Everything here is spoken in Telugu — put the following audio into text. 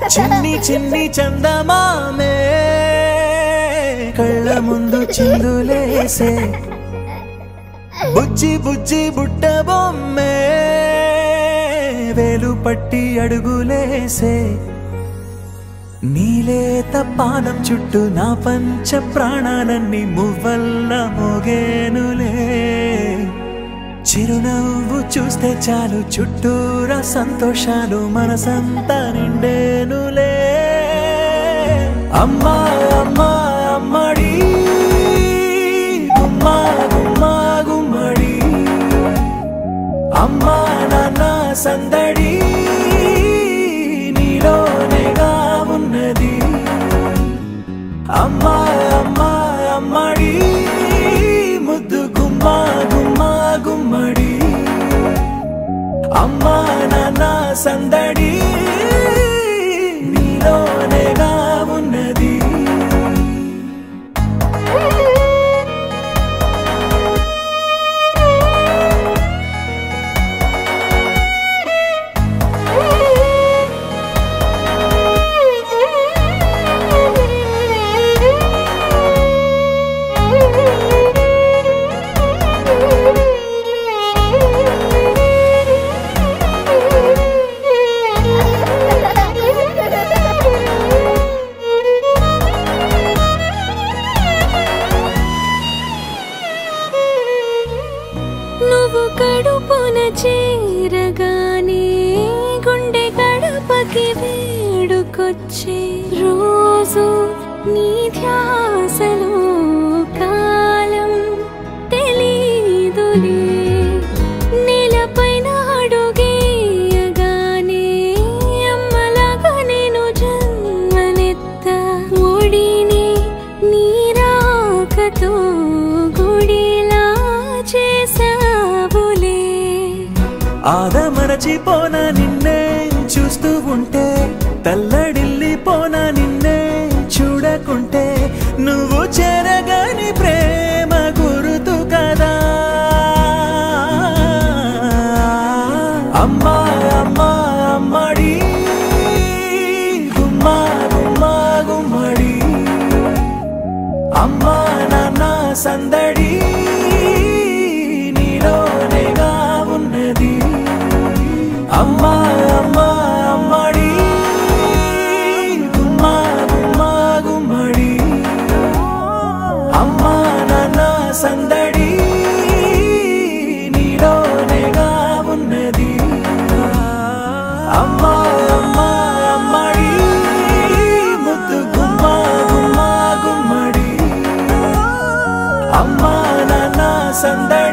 చిన్ని చిన్ని చందమామే కళ్ళ ముందు చిందులేసే బుజ్జి బుజ్జి బుట్ట బొమ్మే వేలు పట్టి అడుగులేసే నీలేత పానం చుట్టూ నా పంచ ప్రాణాలన్నీ మువ్వల్ల మోగేనులే చిరునవ్వు చూస్తే చాలు చుట్టూరా సంతోషాలు మనసంతా నిండేనులే అమ్మా అమ్మా అమ్మడి గుమ్మా గుమ్మా గుమ్మడి అమ్మా నాన్న సందడి నీలోనేగా ఉన్నది అమ్మా అమ్మా అమ్మడి ముద్దు గుమ్మా గుమ్మా గుమ్మడి అమ్మా నాన్న సందడి నీలోనేగా ఉన్నది నువ్వు కడుపున చేరగానే గుండె గడపకి వేడుకొచ్చే రోజు నీ ధ్యాసలో కాలం తెలీదులే నేలపైన అడుగేయగానే అమ్మలాగా నేను జన్మనెత్త ఒడిని నీ రాకతో గుడిలా చేసావులే ఆదమరచిపోనా నిన్నే చూస్తూ ఉంటే తల్లడిల్లిపోనా నిన్నే చూడకుంటే నువ్వు చెరగని ప్రేమ గురుతు కదా అమ్మా అమ్మా అమ్మడి గుమ్మా గుమ్మా గుమ్మడి అమ్మా నాన్న సందడి నీలోనేగా ఉన్నది అమ్మా అమ్మా అమ్మడి గుమ్మా గుమ్మా గుమ్మడి అమ్మా నాన్న సందడి నీలోనేగా ఉన్నది అమ్మా అమ్మా అమ్మడి ముద్దు గుమ్మా గుమ్మా గుమ్మడి అమ్మా నాన్న సందడి